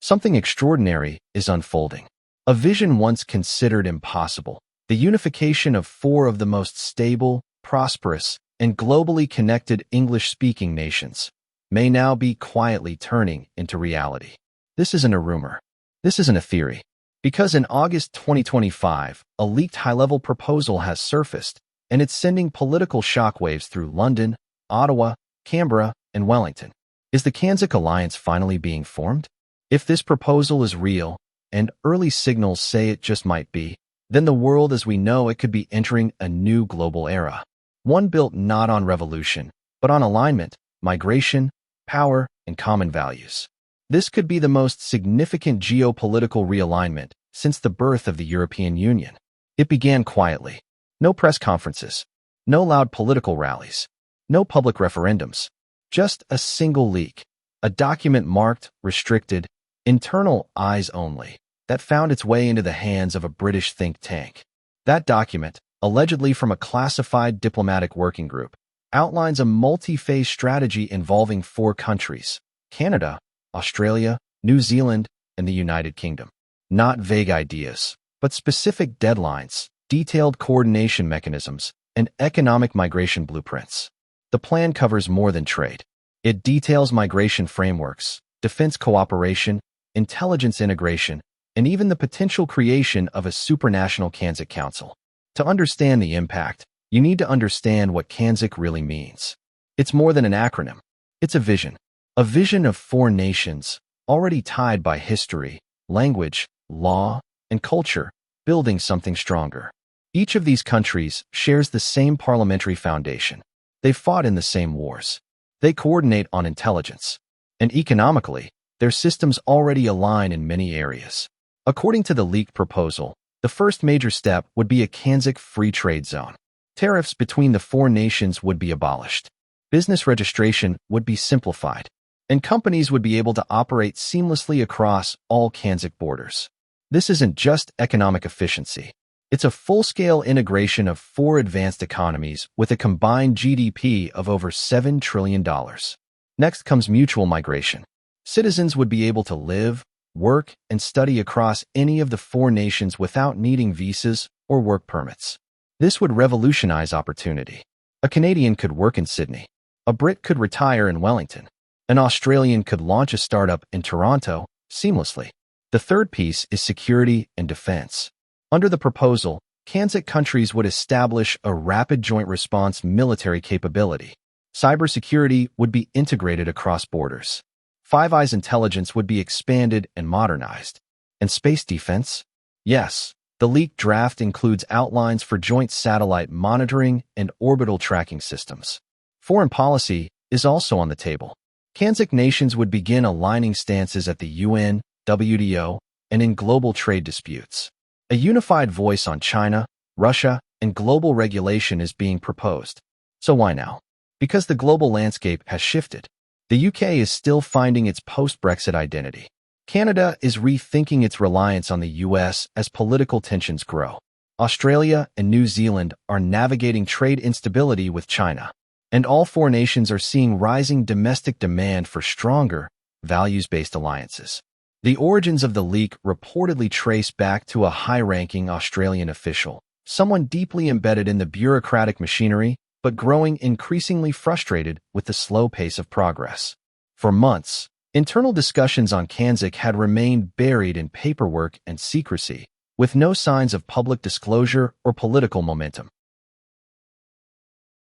Something extraordinary is unfolding. A vision once considered impossible, the unification of four of the most stable, prosperous, and globally connected English-speaking nations, may now be quietly turning into reality. This isn't a rumor. This isn't a theory. Because in August 2025, a leaked high-level proposal has surfaced, and it's sending political shockwaves through London, Ottawa, Canberra, and Wellington. Is the CANZUK alliance finally being formed? If this proposal is real, and early signals say it just might be, then the world as we know it could be entering a new global era. One built not on revolution, but on alignment, migration, power, and common values. This could be the most significant geopolitical realignment since the birth of the European Union. It began quietly. No press conferences, no loud political rallies, no public referendums, just a single leak, a document marked, restricted, internal eyes only, that found its way into the hands of a British think tank. That document, allegedly from a classified diplomatic working group, outlines a multi-phase strategy involving four countries: Canada, Australia, New Zealand, and the United Kingdom. Not vague ideas, but specific deadlines, detailed coordination mechanisms, and economic migration blueprints. The plan covers more than trade. It details migration frameworks, defense cooperation, intelligence integration, and even the potential creation of a supranational CANZUK Council. To understand the impact, you need to understand what CANZUK really means. It's more than an acronym. It's a vision of four nations, already tied by history, language, law, and culture, building something stronger. Each of these countries shares the same parliamentary foundation. They fought in the same wars. They coordinate on intelligence. And economically, their systems already align in many areas. According to the leaked proposal, the first major step would be a CANZUK free trade zone. Tariffs between the four nations would be abolished. Business registration would be simplified, and companies would be able to operate seamlessly across all CANZUK borders. This isn't just economic efficiency. It's a full-scale integration of four advanced economies with a combined GDP of over $7 trillion. Next comes mutual migration. Citizens would be able to live, work, and study across any of the four nations without needing visas or work permits. This would revolutionize opportunity. A Canadian could work in Sydney. A Brit could retire in Wellington. An Australian could launch a startup in Toronto seamlessly. The third piece is security and defense. Under the proposal, CANZUK countries would establish a rapid joint response military capability. Cybersecurity would be integrated across borders. Five Eyes intelligence would be expanded and modernized. And space defense? Yes, the leaked draft includes outlines for joint satellite monitoring and orbital tracking systems. Foreign policy is also on the table. CANZUK nations would begin aligning stances at the UN, WTO, and in global trade disputes. A unified voice on China, Russia, and global regulation is being proposed. So why now? Because the global landscape has shifted. The UK is still finding its post-Brexit identity. Canada is rethinking its reliance on the US as political tensions grow. Australia and New Zealand are navigating trade instability with China. And all four nations are seeing rising domestic demand for stronger, values-based alliances. The origins of the leak reportedly trace back to a high-ranking Australian official, someone deeply embedded in the bureaucratic machinery, but growing increasingly frustrated with the slow pace of progress. For months, internal discussions on CANZUK had remained buried in paperwork and secrecy, with no signs of public disclosure or political momentum.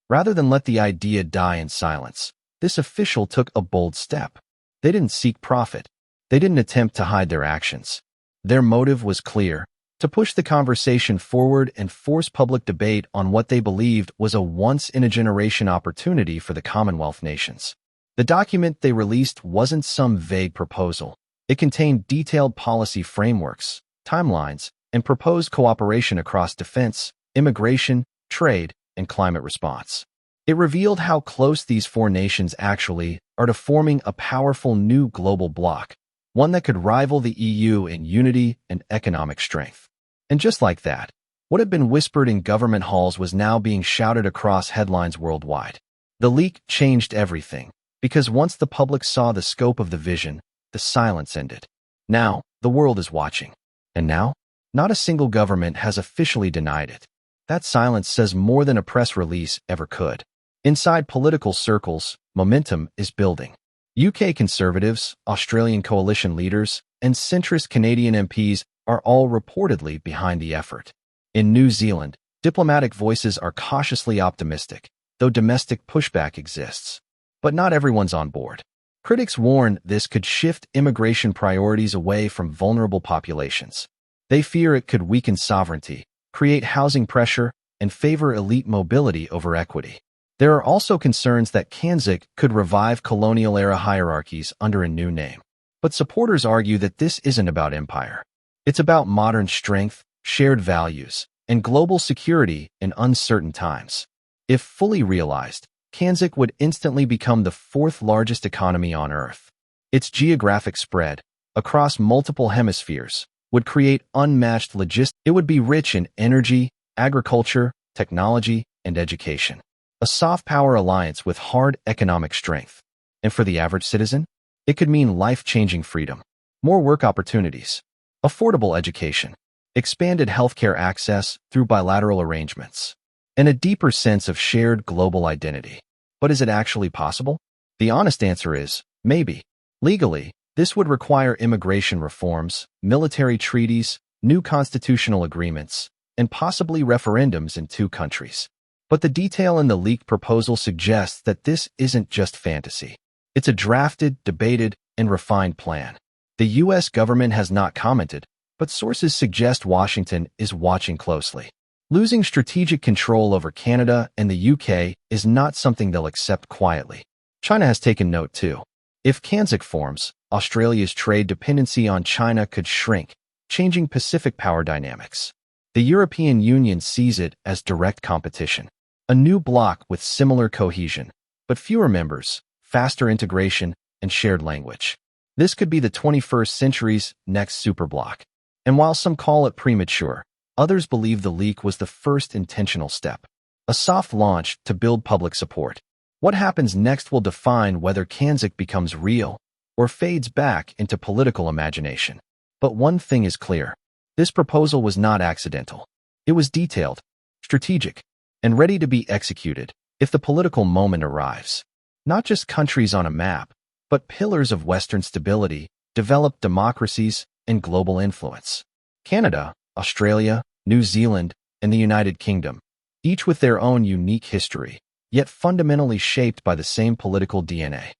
Rather than let the idea die in silence, this official took a bold step. They didn't seek profit. They didn't attempt to hide their actions. Their motive was clear: to push the conversation forward and force public debate on what they believed was a once-in-a-generation opportunity for the Commonwealth nations. The document they released wasn't some vague proposal. It contained detailed policy frameworks, timelines, and proposed cooperation across defense, immigration, trade, and climate response. It revealed how close these four nations actually are to forming a powerful new global bloc, one that could rival the EU in unity and economic strength. And just like that, what had been whispered in government halls was now being shouted across headlines worldwide. The leak changed everything, because once the public saw the scope of the vision, the silence ended. Now, the world is watching. And now, not a single government has officially denied it. That silence says more than a press release ever could. Inside political circles, momentum is building. UK Conservatives, Australian coalition leaders, and centrist Canadian MPs are all reportedly behind the effort. In New Zealand, diplomatic voices are cautiously optimistic, though domestic pushback exists. But not everyone's on board. Critics warn this could shift immigration priorities away from vulnerable populations. They fear it could weaken sovereignty, create housing pressure, and favor elite mobility over equity. There are also concerns that CANZUK could revive colonial-era hierarchies under a new name. But supporters argue that this isn't about empire. It's about modern strength, shared values, and global security in uncertain times. If fully realized, CANZUK would instantly become the fourth largest economy on Earth. Its geographic spread, across multiple hemispheres, would create unmatched logistics. It would be rich in energy, agriculture, technology, and education. A soft power alliance with hard economic strength. And for the average citizen, it could mean life-changing freedom, more work opportunities, affordable education, expanded healthcare access through bilateral arrangements, and a deeper sense of shared global identity. But is it actually possible? The honest answer is, maybe. Legally, this would require immigration reforms, military treaties, new constitutional agreements, and possibly referendums in 2 countries. But the detail in the leaked proposal suggests that this isn't just fantasy. It's a drafted, debated, and refined plan. The U.S. government has not commented, but sources suggest Washington is watching closely. Losing strategic control over Canada and the UK is not something they'll accept quietly. China has taken note too. If CANZUK forms, Australia's trade dependency on China could shrink, changing Pacific power dynamics. The European Union sees it as direct competition. A new bloc with similar cohesion, but fewer members, faster integration, and shared language. This could be the 21st century's next superbloc. And while some call it premature, others believe the leak was the first intentional step. A soft launch to build public support. What happens next will define whether CANZUK becomes real or fades back into political imagination. But one thing is clear. This proposal was not accidental. It was detailed, strategic, and ready to be executed if the political moment arrives. Not just countries on a map, but pillars of Western stability, developed democracies, and global influence. Canada, Australia, New Zealand, and the United Kingdom, each with their own unique history, yet fundamentally shaped by the same political DNA.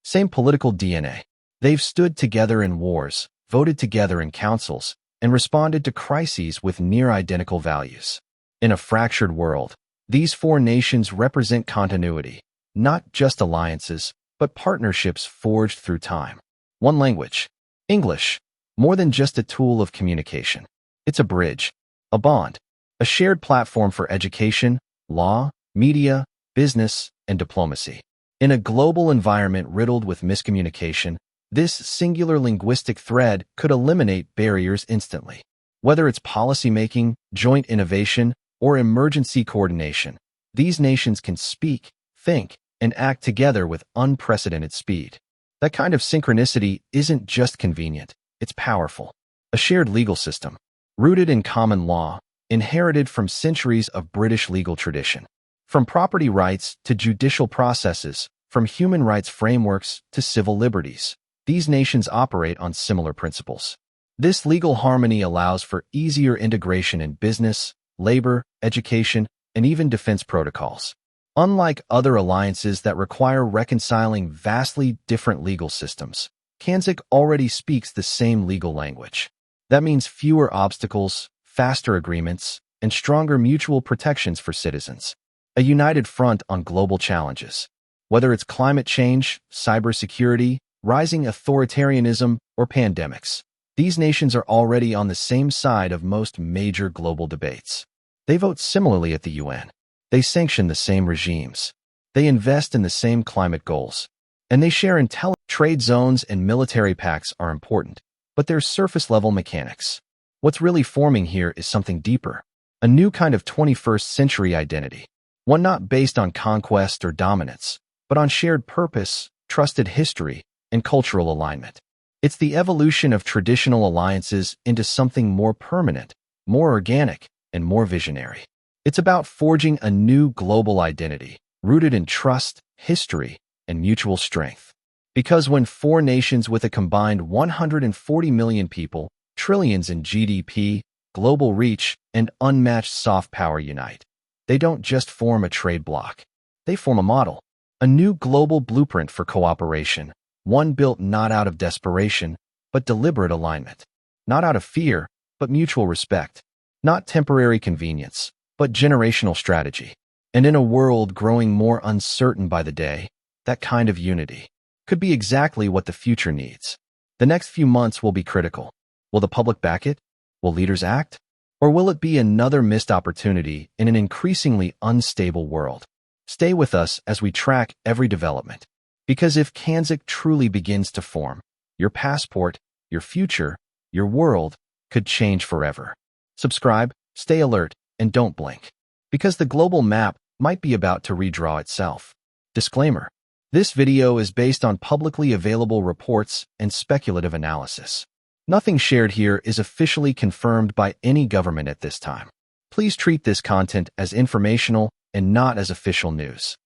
Same political DNA. They've stood together in wars, voted together in councils, and responded to crises with near-identical values. In a fractured world, these 4 nations represent continuity, not just alliances, but partnerships forged through time. One language, English, more than just a tool of communication. It's a bridge, a bond, a shared platform for education, law, media, business, and diplomacy. In a global environment riddled with miscommunication, this singular linguistic thread could eliminate barriers instantly. Whether it's policymaking, joint innovation, or emergency coordination, these nations can speak, think, and act together with unprecedented speed. That kind of synchronicity isn't just convenient, it's powerful. A shared legal system, rooted in common law, inherited from centuries of British legal tradition. From property rights to judicial processes, from human rights frameworks to civil liberties, these nations operate on similar principles. This legal harmony allows for easier integration in business, labor, education, and even defense protocols. Unlike other alliances that require reconciling vastly different legal systems, CANZUK already speaks the same legal language. That means fewer obstacles, faster agreements, and stronger mutual protections for citizens. A united front on global challenges. Whether it's climate change, cybersecurity, rising authoritarianism, or pandemics, these nations are already on the same side of most major global debates. They vote similarly at the UN. They sanction the same regimes. They invest in the same climate goals. And they share intelligence. Trade zones and military pacts are important, but they're surface-level mechanics. What's really forming here is something deeper. a new kind of 21st century identity, one not based on conquest or dominance, but on shared purpose, trusted history, and cultural alignment. It's the evolution of traditional alliances into something more permanent, more organic, and more visionary. It's about forging a new global identity, rooted in trust, history, and mutual strength. Because when four nations with a combined 140 million people, trillions in GDP, global reach, and unmatched soft power unite, they don't just form a trade bloc. They form a model, a new global blueprint for cooperation, one built not out of desperation, but deliberate alignment. Not out of fear, but mutual respect. Not temporary convenience, but generational strategy. And in a world growing more uncertain by the day, that kind of unity could be exactly what the future needs. The next few months will be critical. Will the public back it? Will leaders act? Or will it be another missed opportunity in an increasingly unstable world? Stay with us as we track every development. Because if CANZUK truly begins to form, your passport, your future, your world could change forever. Subscribe, stay alert, and don't blink. Because the global map might be about to redraw itself. Disclaimer: this video is based on publicly available reports and speculative analysis. Nothing shared here is officially confirmed by any government at this time. Please treat this content as informational and not as official news.